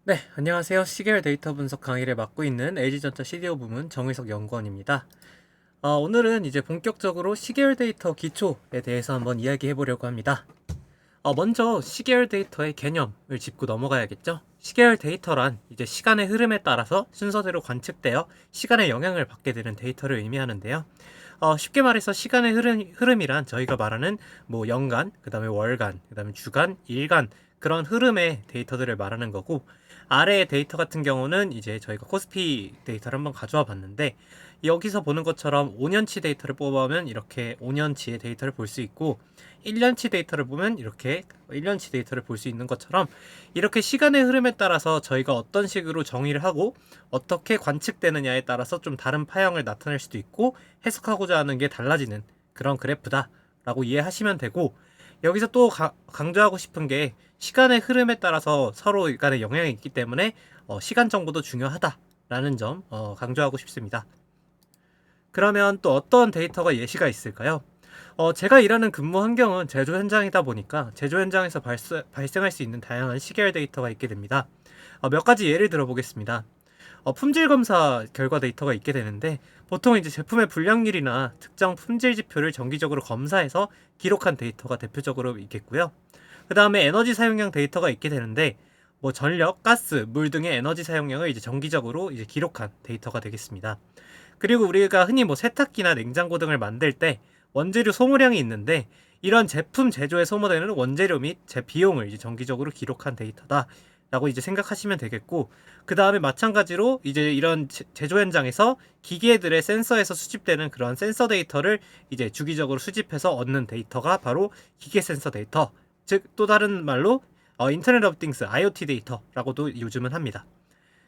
네, 안녕하세요. 시계열 데이터 분석 강의를 맡고 있는 LG전자 CDO 부문 정의석 연구원입니다. 오늘은 이제 본격적으로 시계열 데이터 기초에 대해서 한번 이야기해 보려고 합니다. 먼저 시계열 데이터의 개념을 짚고 넘어가야겠죠. 시계열 데이터란 이제 시간의 흐름에 따라서 순서대로 관측되어 시간에 영향을 받게 되는 데이터를 의미하는데요. 쉽게 말해서 시간의 흐름이란 저희가 말하는 뭐 연간, 그 다음에 월간, 그 다음에 주간, 일간 그런 흐름의 데이터들을 말하는 거고, 아래의 데이터 같은 경우는 이제 저희가 코스피 데이터를 한번 가져와 봤는데, 여기서 보는 것처럼 5년치 데이터를 뽑아오면 이렇게 5년치의 데이터를 볼 수 있고, 1년치 데이터를 보면 이렇게 1년치 데이터를 볼 수 있는 것처럼, 이렇게 시간의 흐름에 따라서 저희가 어떤 식으로 정의를 하고 어떻게 관측되느냐에 따라서 좀 다른 파형을 나타낼 수도 있고 해석하고자 하는 게 달라지는 그런 그래프다 라고 이해하시면 되고, 여기서 또 강조하고 싶은 게 시간의 흐름에 따라서 서로 간의 영향이 있기 때문에 시간 정보도 중요하다라는 점 강조하고 싶습니다. 그러면 또 어떤 데이터가 예시가 있을까요? 제가 일하는 근무 환경은 제조 현장이다 보니까 제조 현장에서 발생할 수 있는 다양한 시계열 데이터가 있게 됩니다. 몇 가지 예를 들어보겠습니다. 품질 검사 결과 데이터가 있게 되는데, 보통 이제 제품의 불량률이나 특정 품질 지표를 정기적으로 검사해서 기록한 데이터가 대표적으로 있겠고요. 그 다음에 에너지 사용량 데이터가 있게 되는데, 뭐 전력, 가스, 물 등의 에너지 사용량을 이제 정기적으로 이제 기록한 데이터가 되겠습니다. 그리고 우리가 흔히 뭐 세탁기나 냉장고 등을 만들 때 원재료 소모량이 있는데, 이런 제품 제조에 소모되는 원재료 및 제 비용을 이제 정기적으로 기록한 데이터다 라고 이제 생각하시면 되겠고, 그 다음에 마찬가지로 이제 이런 제조 현장에서 기계들의 센서에서 수집되는 그런 센서 데이터를 이제 주기적으로 수집해서 얻는 데이터가 바로 기계 센서 데이터, 즉 또 다른 말로 인터넷 오브 띵스 IoT 데이터라고도 요즘은 합니다.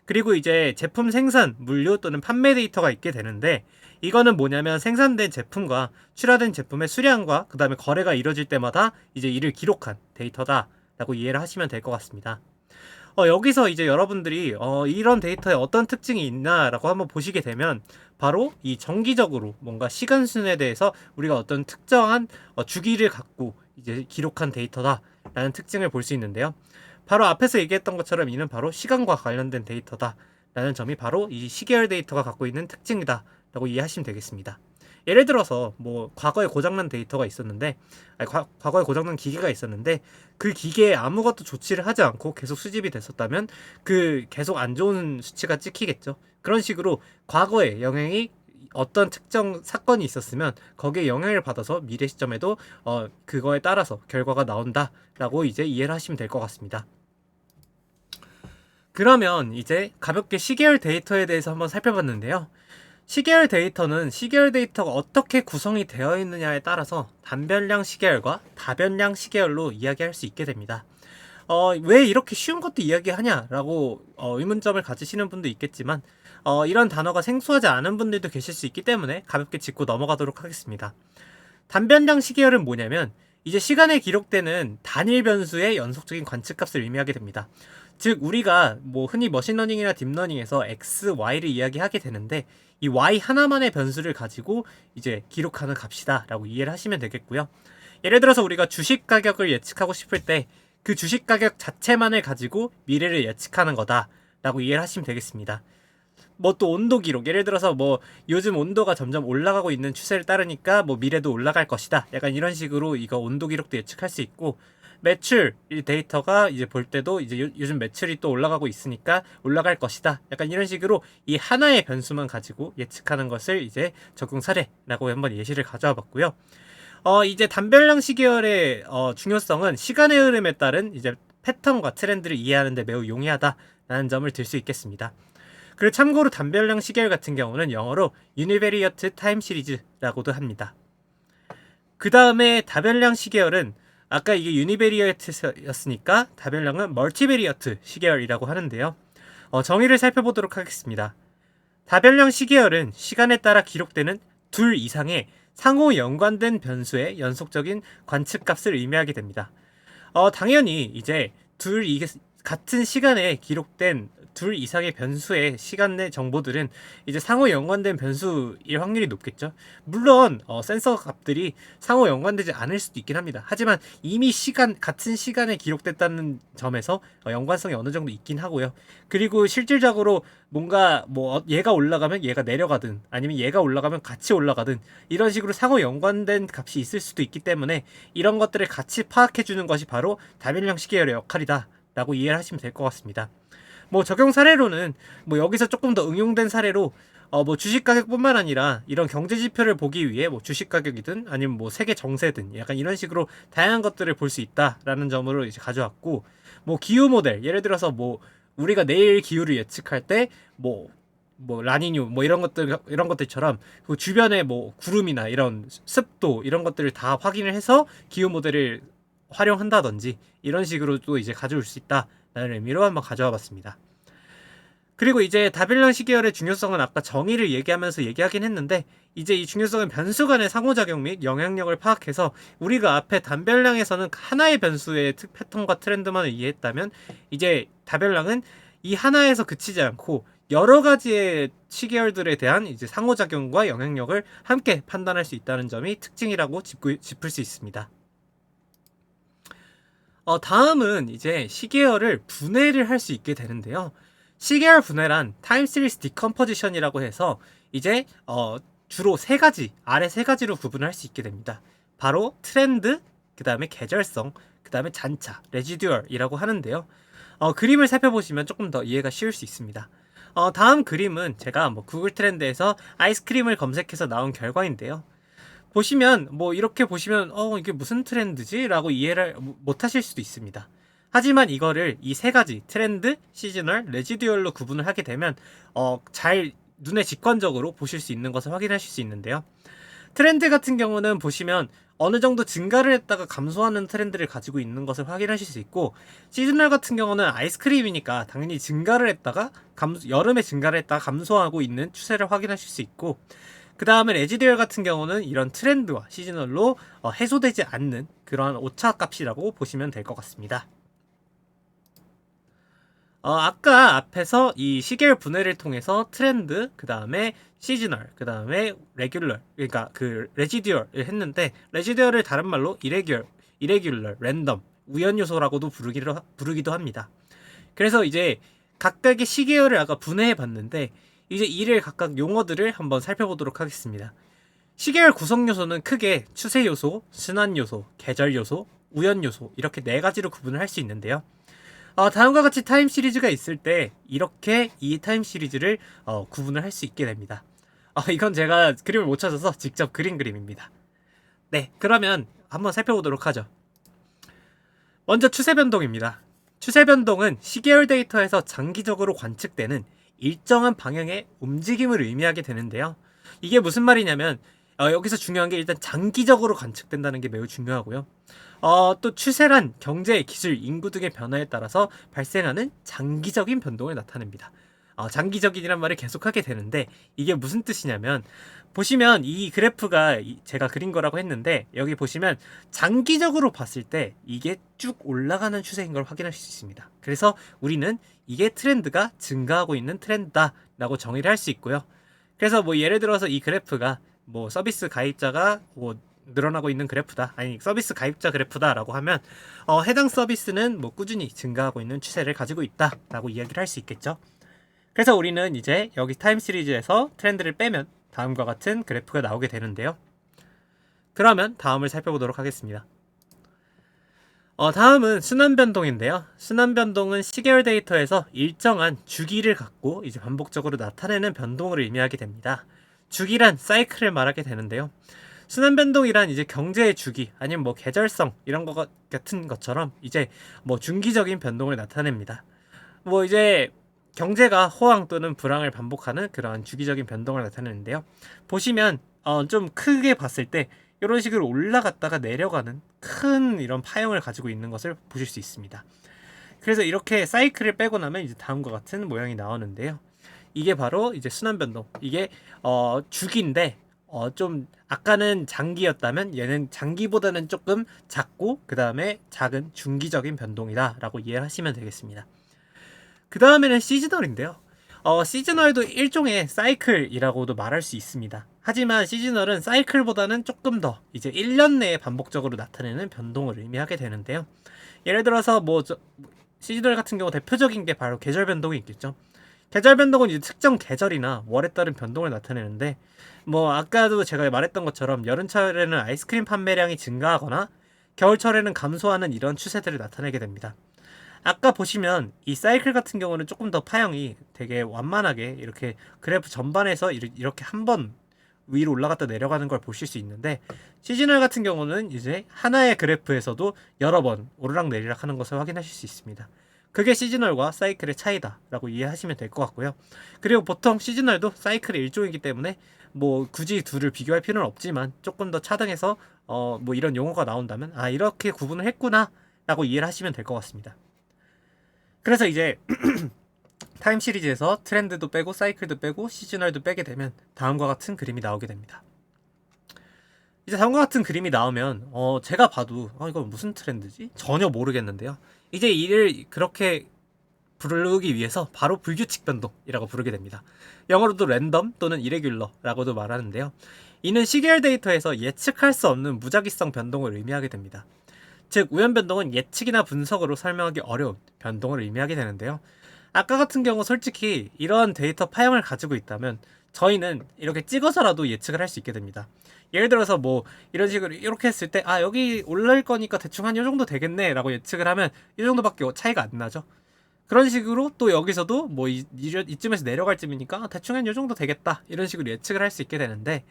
그리고 이제 제품 생산, 물류 또는 판매 데이터가 있게 되는데, 이거는 뭐냐면 생산된 제품과 출하된 제품의 수량과 그 다음에 거래가 이루어질 때마다 이제 이를 기록한 데이터다라고 이해를 하시면 될 것 같습니다. 여기서 이제 여러분들이 이런 데이터에 어떤 특징이 있나라고 한번 보시게 되면, 바로 이 정기적으로 뭔가 시간순에 대해서 우리가 어떤 특정한 주기를 갖고 이제 기록한 데이터다라는 특징을 볼 수 있는데요. 바로 앞에서 얘기했던 것처럼 이는 바로 시간과 관련된 데이터다라는 점이 바로 이 시계열 데이터가 갖고 있는 특징이다라고 이해하시면 되겠습니다. 예를 들어서 뭐 과거에 고장난 데이터가 있었는데, 과거에 고장난 기계가 있었는데, 그 기계에 아무것도 조치를 하지 않고 계속 수집이 됐었다면 그 계속 안 좋은 수치가 찍히겠죠. 그런 식으로 과거에 영향이 어떤 특정 사건이 있었으면 거기에 영향을 받아서 미래 시점에도 그거에 따라서 결과가 나온다라고 이제 이해를 하시면 될 것 같습니다. 그러면 이제 가볍게 시계열 데이터에 대해서 한번 살펴봤는데요. 시계열 데이터는 시계열 데이터가 어떻게 구성이 되어 있느냐에 따라서 단변량 시계열과 다변량 시계열로 이야기할 수 있게 됩니다. 왜 이렇게 쉬운 것도 이야기하냐라고 의문점을 가지시는 분도 있겠지만, 이런 단어가 생소하지 않은 분들도 계실 수 있기 때문에 가볍게 짚고 넘어가도록 하겠습니다. 단변량 시계열은 뭐냐면 이제 시간에 기록되는 단일 변수의 연속적인 관측값을 의미하게 됩니다. 즉 우리가 뭐 흔히 머신러닝이나 딥러닝에서 x, y를 이야기하게 되는데, 이 y 하나만의 변수를 가지고 이제 기록하는 값이다 라고 이해를 하시면 되겠고요. 예를 들어서 우리가 주식 가격을 예측하고 싶을 때 그 주식 가격 자체만을 가지고 미래를 예측하는 거다 라고 이해를 하시면 되겠습니다. 뭐 또 온도 기록, 예를 들어서 뭐 요즘 온도가 점점 올라가고 있는 추세를 따르니까 뭐 미래도 올라갈 것이다, 약간 이런 식으로 이거 온도 기록도 예측할 수 있고, 매출 이 데이터가 이제 볼 때도 이제 요즘 매출이 또 올라가고 있으니까 올라갈 것이다, 약간 이런 식으로 이 하나의 변수만 가지고 예측하는 것을 이제 적용 사례라고 한번 예시를 가져와 봤고요. 이제 단변량 시계열의 중요성은 시간의 흐름에 따른 이제 패턴과 트렌드를 이해하는 데 매우 용이하다라는 점을 들 수 있겠습니다. 그리고 참고로 단변량 시계열 같은 경우는 영어로 Univariate Time Series라고도 합니다. 그 다음에 다변량 시계열은, 아까 이게 유니베리어트였으니까 다변량은 멀티베리어트 시계열이라고 하는데요. 정의를 살펴보도록 하겠습니다. 다변량 시계열은 시간에 따라 기록되는 둘 이상의 상호 연관된 변수의 연속적인 관측값을 의미하게 됩니다. 당연히 이제 같은 시간에 기록된 둘 이상의 변수의 시간 내 정보들은 이제 상호 연관된 변수일 확률이 높겠죠. 물론 센서 값들이 상호 연관되지 않을 수도 있긴 합니다. 하지만 이미 같은 시간에 기록됐다는 점에서 연관성이 어느 정도 있긴 하고요. 그리고 실질적으로 뭔가 뭐 얘가 올라가면 얘가 내려가든 아니면 얘가 올라가면 같이 올라가든 이런 식으로 상호 연관된 값이 있을 수도 있기 때문에 이런 것들을 같이 파악해 주는 것이 바로 다변량 시계열의 역할이다 라고 이해를 하시면 될 것 같습니다. 뭐 적용 사례로는 뭐 여기서 조금 더 응용된 사례로 뭐 주식 가격뿐만 아니라 이런 경제 지표를 보기 위해 뭐 주식 가격이든 아니면 뭐 세계 정세든 약간 이런 식으로 다양한 것들을 볼 수 있다라는 점으로 이제 가져왔고, 뭐 기후 모델 예를 들어서 뭐 우리가 내일 기후를 예측할 때 뭐 라니뇨 뭐 이런 것들처럼 그 주변에 뭐 구름이나 이런 습도 이런 것들을 다 확인을 해서 기후 모델을 활용한다든지 이런 식으로 또 이제 가져올 수 있다라는 의미로 한번 가져와 봤습니다. 그리고 이제 다변량 시계열의 중요성은 아까 정의를 얘기하면서 얘기하긴 했는데, 이제 이 중요성은 변수 간의 상호작용 및 영향력을 파악해서 우리가 앞에 단변량에서는 하나의 변수의 패턴과 트렌드만을 이해했다면, 이제 다변량은 이 하나에서 그치지 않고 여러 가지의 시계열들에 대한 이제 상호작용과 영향력을 함께 판단할 수 있다는 점이 특징이라고 짚을 수 있습니다. 다음은 이제 시계열을 분해를 할 수 있게 되는데요. 시계열 분해란 타임 시리즈 디컴포지션이라고 해서 이제 주로 아래 세 가지로 구분을 할 수 있게 됩니다. 바로 트렌드, 그 다음에 계절성, 그 다음에 잔차, 레지듀얼이라고 하는데요. 그림을 살펴보시면 조금 더 이해가 쉬울 수 있습니다. 다음 그림은 제가 뭐 구글 트렌드에서 아이스크림을 검색해서 나온 결과인데요. 보시면 뭐 이렇게 보시면 이게 무슨 트렌드지? 라고 이해를 못 하실 수도 있습니다. 하지만 이거를 이 세 가지 트렌드, 시즈널, 레지듀얼로 구분을 하게 되면 잘 눈에 직관적으로 보실 수 있는 것을 확인하실 수 있는데요. 트렌드 같은 경우는 보시면 어느 정도 증가를 했다가 감소하는 트렌드를 가지고 있는 것을 확인하실 수 있고, 시즈널 같은 경우는 아이스크림이니까 당연히 증가를 했다가 여름에 증가를 했다가 감소하고 있는 추세를 확인하실 수 있고, 그 다음에 레지듀얼 같은 경우는 이런 트렌드와 시즈널로 해소되지 않는 그러한 오차 값이라고 보시면 될 것 같습니다. 아까 앞에서 이 시계열 분해를 통해서 트렌드, 그 다음에 시즈널, 그 다음에 레귤러, 그러니까 그 레지듀얼을 했는데, 레지듀얼을 다른 말로 이레귤러, 랜덤, 우연 요소라고도 부르기도 합니다. 그래서 이제 각각의 시계열을 아까 분해해 봤는데, 이제 이를 각각 용어들을 한번 살펴보도록 하겠습니다. 시계열 구성 요소는 크게 추세 요소, 순환 요소, 계절 요소, 우연 요소 이렇게 네 가지로 구분을 할 수 있는데요. 다음과 같이 타임 시리즈가 있을 때 이렇게 이 타임 시리즈를 구분을 할 수 있게 됩니다. 이건 제가 그림을 못 찾아서 직접 그린 그림입니다. 네, 그러면 한번 살펴보도록 하죠. 먼저 추세 변동입니다. 추세 변동은 시계열 데이터에서 장기적으로 관측되는 일정한 방향의 움직임을 의미하게 되는데요. 이게 무슨 말이냐면 여기서 중요한 게 일단 장기적으로 관측된다는 게 매우 중요하고요. 또 추세란 경제, 기술, 인구 등의 변화에 따라서 발생하는 장기적인 변동을 나타냅니다. 장기적인이란 말을 계속하게 되는데 이게 무슨 뜻이냐면, 보시면 이 그래프가 제가 그린 거라고 했는데 여기 보시면 장기적으로 봤을 때 이게 쭉 올라가는 추세인 걸 확인하실 수 있습니다. 그래서 우리는 이게 트렌드가 증가하고 있는 트렌드다 라고 정의를 할 수 있고요. 그래서 뭐 예를 들어서 이 그래프가 뭐 서비스 가입자가 뭐 늘어나고 있는 그래프다, 아니 서비스 가입자 그래프다 라고 하면 해당 서비스는 뭐 꾸준히 증가하고 있는 추세를 가지고 있다 라고 이야기를 할 수 있겠죠. 그래서 우리는 이제 여기 타임 시리즈에서 트렌드를 빼면 다음과 같은 그래프가 나오게 되는데요. 그러면 다음을 살펴보도록 하겠습니다. 다음은 순환 변동인데요. 순환 변동은 시계열 데이터에서 일정한 주기를 갖고 이제 반복적으로 나타내는 변동을 의미하게 됩니다. 주기란 사이클을 말하게 되는데요. 순환 변동이란 이제 경제의 주기 아니면 뭐 계절성 이런 것 같은 것처럼 이제 뭐 중기적인 변동을 나타냅니다. 뭐 이제 경제가 호황 또는 불황을 반복하는 그러한 주기적인 변동을 나타내는데요. 보시면 좀 크게 봤을 때 이런 식으로 올라갔다가 내려가는 큰 이런 파형을 가지고 있는 것을 보실 수 있습니다. 그래서 이렇게 사이클을 빼고 나면 이제 다음과 같은 모양이 나오는데요. 이게 바로 이제 순환 변동. 이게 주기인데 좀 아까는 장기였다면 얘는 장기보다는 조금 작고 그 다음에 작은 중기적인 변동이다 라고 이해를 하시면 되겠습니다. 그 다음에는 시즈널인데요. 시즈널도 일종의 사이클이라고도 말할 수 있습니다. 하지만 시즈널은 사이클보다는 조금 더 이제 1년 내에 반복적으로 나타내는 변동을 의미하게 되는데요. 예를 들어서 시즈널 같은 경우 대표적인 게 바로 계절 변동이 있겠죠. 계절 변동은 이제 특정 계절이나 월에 따른 변동을 나타내는데, 아까도 제가 말했던 것처럼 여름철에는 아이스크림 판매량이 증가하거나 겨울철에는 감소하는 이런 추세들을 나타내게 됩니다. 아까 보시면 이 사이클 같은 경우는 조금 더 파형이 되게 완만하게 이렇게 그래프 전반에서 이렇게 한번 위로 올라갔다 내려가는 걸 보실 수 있는데, 시즈널 같은 경우는 이제 하나의 그래프에서도 여러 번 오르락 내리락 하는 것을 확인하실 수 있습니다. 그게 시즈널과 사이클의 차이다 라고 이해하시면 될 것 같고요. 그리고 보통 시즈널도 사이클의 일종이기 때문에 굳이 둘을 비교할 필요는 없지만, 조금 더 차등해서 이런 용어가 나온다면 이렇게 구분을 했구나 라고 이해를 하시면 될 것 같습니다. 그래서 이제 타임 시리즈에서 트렌드도 빼고 사이클도 빼고 시즈널도 빼게 되면 다음과 같은 그림이 나오게 됩니다. 이제 다음과 같은 그림이 나오면 제가 봐도 이거 무슨 트렌드지? 전혀 모르겠는데요. 이제 이를 그렇게 부르기 위해서 바로 불규칙 변동이라고 부르게 됩니다. 영어로도 랜덤 또는 이레귤러라고도 말하는데요. 이는 시계열 데이터에서 예측할 수 없는 무작위성 변동을 의미하게 됩니다. 즉 우연 변동은 예측이나 분석으로 설명하기 어려운 변동을 의미하게 되는데요. 아까 같은 경우 솔직히 이러한 데이터 파형을 가지고 있다면 저희는 이렇게 찍어서라도 예측을 할 수 있게 됩니다. 예를 들어서 이런 식으로 이렇게 했을 때 여기 올릴 거니까 대충 한 이 정도 되겠네 라고 예측을 하면 이 정도밖에 차이가 안 나죠. 그런 식으로 또 여기서도 이쯤에서 내려갈 쯤이니까 대충 한 이 정도 되겠다 이런 식으로 예측을 할 수 있게 되는데,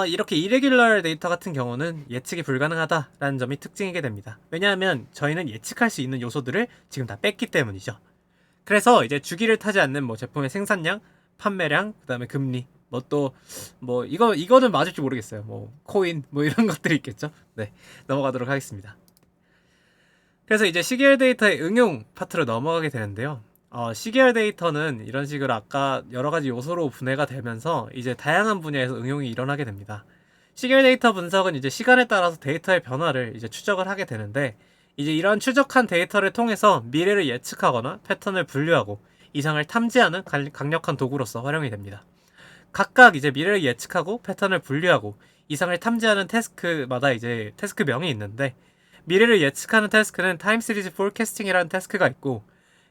이렇게 이레귤러 데이터 같은 경우는 예측이 불가능하다라는 점이 특징이게 됩니다. 왜냐하면 저희는 예측할 수 있는 요소들을 지금 다 뺐기 때문이죠. 그래서 이제 주기를 타지 않는 제품의 생산량, 판매량, 그 다음에 금리, 이거는 맞을지 모르겠어요. 코인, 이런 것들이 있겠죠. 네, 넘어가도록 하겠습니다. 그래서 이제 시계열 데이터의 응용 파트로 넘어가게 되는데요. 시계열 데이터는 이런 식으로 아까 여러 가지 요소로 분해가 되면서 이제 다양한 분야에서 응용이 일어나게 됩니다. 시계열 데이터 분석은 이제 시간에 따라서 데이터의 변화를 이제 추적을 하게 되는데, 이제 이런 추적한 데이터를 통해서 미래를 예측하거나 패턴을 분류하고 이상을 탐지하는 강력한 도구로서 활용이 됩니다. 각각 이제 미래를 예측하고 패턴을 분류하고 이상을 탐지하는 태스크마다 이제 태스크명이 있는데, 미래를 예측하는 태스크는 타임 시리즈 포캐스팅이라는 태스크가 있고,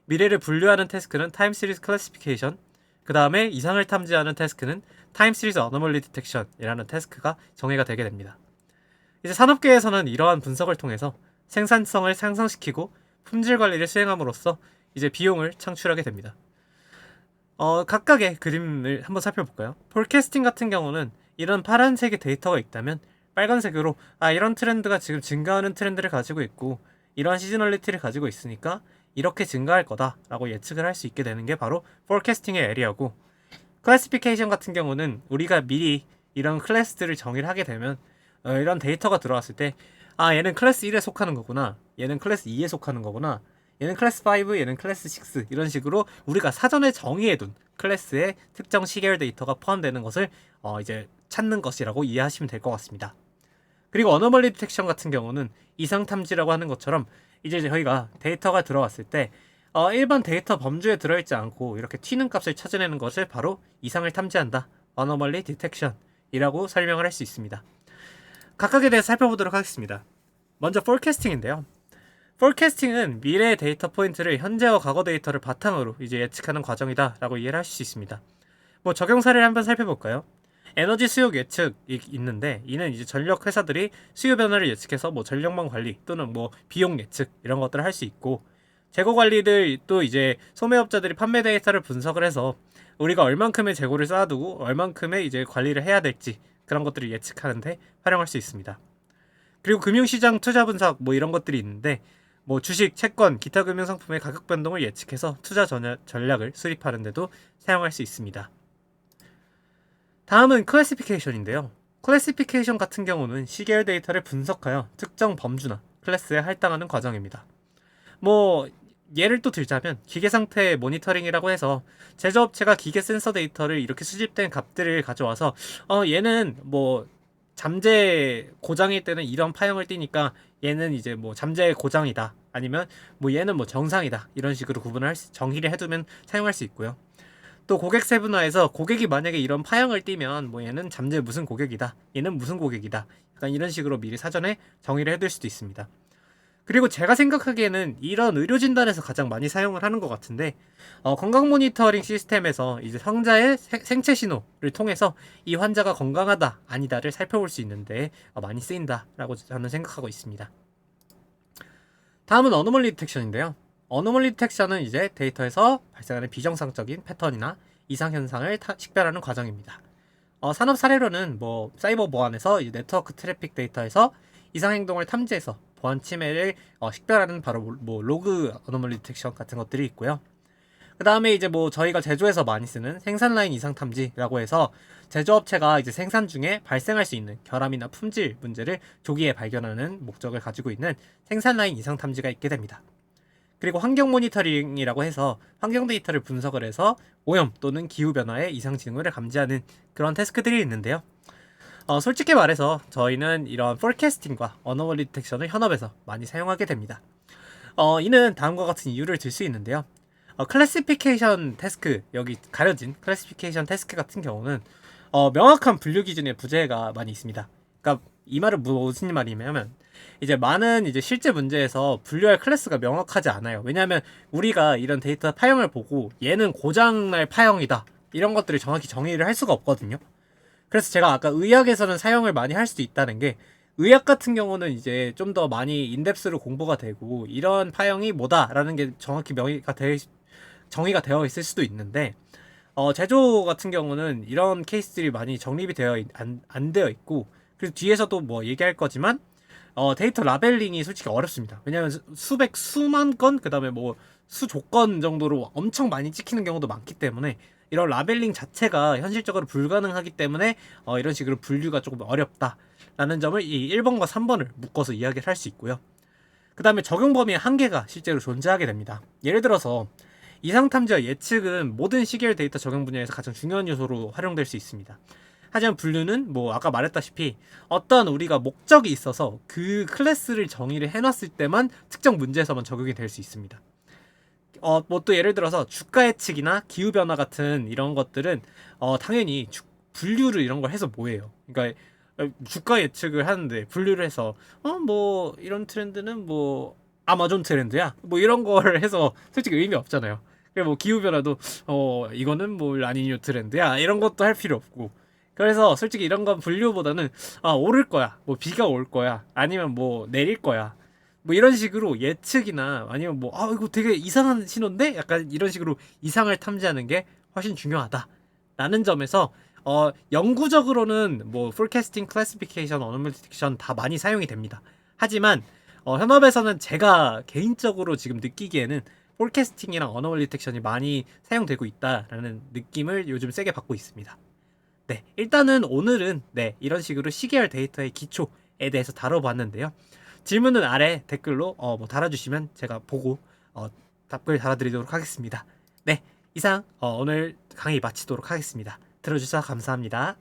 미래를 분류하는 태스크는 타임 시리즈 클래시피케이션, 그 다음에 이상을 탐지하는 태스크는 타임 시리즈 어노멀리 디텍션이라는 태스크가 정의가 되게 됩니다. 이제 산업계에서는 이러한 분석을 통해서 생산성을 상승시키고 품질 관리를 수행함으로써 이제 비용을 창출하게 됩니다. 각각의 그림을 한번 살펴볼까요? 폴캐스팅 같은 경우는 이런 파란색의 데이터가 있다면 빨간색으로 이런 트렌드가 지금 증가하는 트렌드를 가지고 있고 이러한 시즈널리티를 가지고 있으니까 이렇게 증가할 거다 라고 예측을 할 수 있게 되는 게 바로 폴캐스팅의 에리어고, 클래시피케이션 같은 경우는 우리가 미리 이런 클래스들을 정의를 하게 되면 이런 데이터가 들어왔을 때 얘는 클래스 1에 속하는 거구나, 얘는 클래스 2에 속하는 거구나, 얘는 클래스 5, 얘는 클래스 6, 이런 식으로 우리가 사전에 정의해둔 클래스에 특정 시계열 데이터가 포함되는 것을 이제 찾는 것이라고 이해하시면 될 것 같습니다. 그리고 어노멀리 디텍션 같은 경우는 이상 탐지라고 하는 것처럼 이제 저희가 데이터가 들어왔을 때 일반 데이터 범주에 들어있지 않고 이렇게 튀는 값을 찾아내는 것을 바로 이상을 탐지한다, 어노멀리 디텍션이라고 설명을 할 수 있습니다. 각각에 대해서 살펴보도록 하겠습니다. 먼저 포캐스팅인데요. 포캐스팅은 미래의 데이터 포인트를 현재와 과거 데이터를 바탕으로 이제 예측하는 과정이다 라고 이해를 하실 수 있습니다. 적용 사례를 한번 살펴볼까요? 에너지 수요 예측이 있는데, 이는 이제 전력 회사들이 수요 변화를 예측해서 전력망 관리 또는 비용 예측 이런 것들을 할 수 있고, 재고 관리를 또 이제 소매업자들이 판매 데이터를 분석을 해서 우리가 얼만큼의 재고를 쌓아두고 얼만큼의 이제 관리를 해야 될지 그런 것들을 예측하는데 활용할 수 있습니다. 그리고 금융시장 투자 분석 이런 것들이 있는데, 주식, 채권, 기타 금융상품의 가격 변동을 예측해서 투자 전략을 수립하는 데도 사용할 수 있습니다. 다음은 클래시피케이션인데요. 클래시피케이션 같은 경우는 시계열 데이터를 분석하여 특정 범주나 클래스에 할당하는 과정입니다. 예를 또 들자면 기계 상태 모니터링이라고 해서 제조업체가 기계 센서 데이터를 이렇게 수집된 값들을 가져와서 얘는 잠재 고장일 때는 이런 파형을 띠니까 얘는 이제 잠재 고장이다 아니면 뭐 얘는 뭐 정상이다 이런 식으로 정의를 해두면 사용할 수 있고요. 또 고객 세분화에서 고객이 만약에 이런 파형을 띠면 뭐 얘는 잠재 무슨 고객이다, 얘는 무슨 고객이다, 약간 이런 식으로 미리 사전에 정의를 해둘 수도 있습니다. 그리고 제가 생각하기에는 이런 의료 진단에서 가장 많이 사용을 하는 것 같은데, 건강 모니터링 시스템에서 이제 환자의 생체 신호를 통해서 이 환자가 건강하다 아니다를 살펴볼 수 있는데 많이 쓰인다라고 저는 생각하고 있습니다. 다음은 어노멀리 디텍션인데요. 어노멀리 디텍션은 이제 데이터에서 발생하는 비정상적인 패턴이나 이상 현상을 식별하는 과정입니다. 산업 사례로는 뭐 사이버 보안에서 네트워크 트래픽 데이터에서 이상 행동을 탐지해서 보안 침해를 식별하는 바로 뭐 로그 어노멀리 디텍션 같은 것들이 있고요. 그 다음에 이제 뭐 저희가 제조에서 많이 쓰는 생산 라인 이상 탐지라고 해서 제조업체가 이제 생산 중에 발생할 수 있는 결함이나 품질 문제를 조기에 발견하는 목적을 가지고 있는 생산 라인 이상 탐지가 있게 됩니다. 그리고 환경 모니터링이라고 해서 환경 데이터를 분석을 해서 오염 또는 기후 변화의 이상 징후를 감지하는 그런 태스크들이 있는데요. 솔직히 말해서 저희는 이런 포캐스팅과 어노멀리 디텍션을 현업에서 많이 사용하게 됩니다. 이는 다음과 같은 이유를 들 수 있는데요. 클래시피케이션 태스크, 여기 가려진 클래시피케이션 태스크 같은 경우는 명확한 분류 기준의 부재가 많이 있습니다. 그러니까 이 말은 무슨 말이냐면 이제 많은 이제 실제 문제에서 분류할 클래스가 명확하지 않아요. 왜냐하면 우리가 이런 데이터 파형을 보고 얘는 고장날 파형이다 이런 것들을 정확히 정의를 할 수가 없거든요. 그래서 제가 아까 의학에서는 사용을 많이 할 수도 있다는 게, 의학 같은 경우는 이제 좀 더 많이 인덱스로 공부가 되고 이런 파형이 뭐다라는 게 정확히 정의가 되어 있을 수도 있는데, 제조 같은 경우는 이런 케이스들이 많이 정립이 안 되어 있고, 그리고 뒤에서도 뭐 얘기할 거지만 데이터 라벨링이 솔직히 어렵습니다. 왜냐하면 수만 건, 그 다음에 뭐 수조건 정도로 엄청 많이 찍히는 경우도 많기 때문에 이런 라벨링 자체가 현실적으로 불가능하기 때문에 이런 식으로 분류가 조금 어렵다라는 점을 이 1번과 3번을 묶어서 이야기를 할 수 있고요. 그 다음에 적용 범위의 한계가 실제로 존재하게 됩니다. 예를 들어서 이상 탐지와 예측은 모든 시계열 데이터 적용 분야에서 가장 중요한 요소로 활용될 수 있습니다. 하지만 분류는 뭐 아까 말했다시피 어떤 우리가 목적이 있어서 그 클래스를 정의를 해놨을 때만 특정 문제에서만 적용이 될 수 있습니다. 뭐 또 예를 들어서 주가 예측이나 기후 변화 같은 이런 것들은 당연히 분류를 이런 걸 해서 뭐예요? 그러니까 주가 예측을 하는데 분류를 해서 뭐 이런 트렌드는 뭐 아마존 트렌드야 뭐 이런 걸 해서 솔직히 의미 없잖아요. 그리고 뭐 기후 변화도 이거는 뭐 라니뇨 트렌드야 이런 것도 할 필요 없고, 그래서 솔직히 이런 건 분류보다는 오를 거야, 뭐 비가 올 거야, 아니면 뭐 내릴 거야, 뭐 이런 식으로 예측이나 아니면 뭐 이거 되게 이상한 신호인데 약간 이런 식으로 이상을 탐지하는 게 훨씬 중요하다라는 점에서 영구적으로는 뭐 forecasting, classification, anomaly detection 다 많이 사용이 됩니다. 하지만 현업에서는 제가 개인적으로 지금 느끼기에는 forecasting이랑 anomaly detection이 많이 사용되고 있다라는 느낌을 요즘 세게 받고 있습니다. 네, 일단은 오늘은 이런 식으로 시계열 데이터의 기초에 대해서 다뤄봤는데요. 질문은 아래 댓글로 뭐 달아주시면 제가 보고 답글 달아드리도록 하겠습니다. 네, 이상 오늘 강의 마치도록 하겠습니다. 들어주셔서 감사합니다.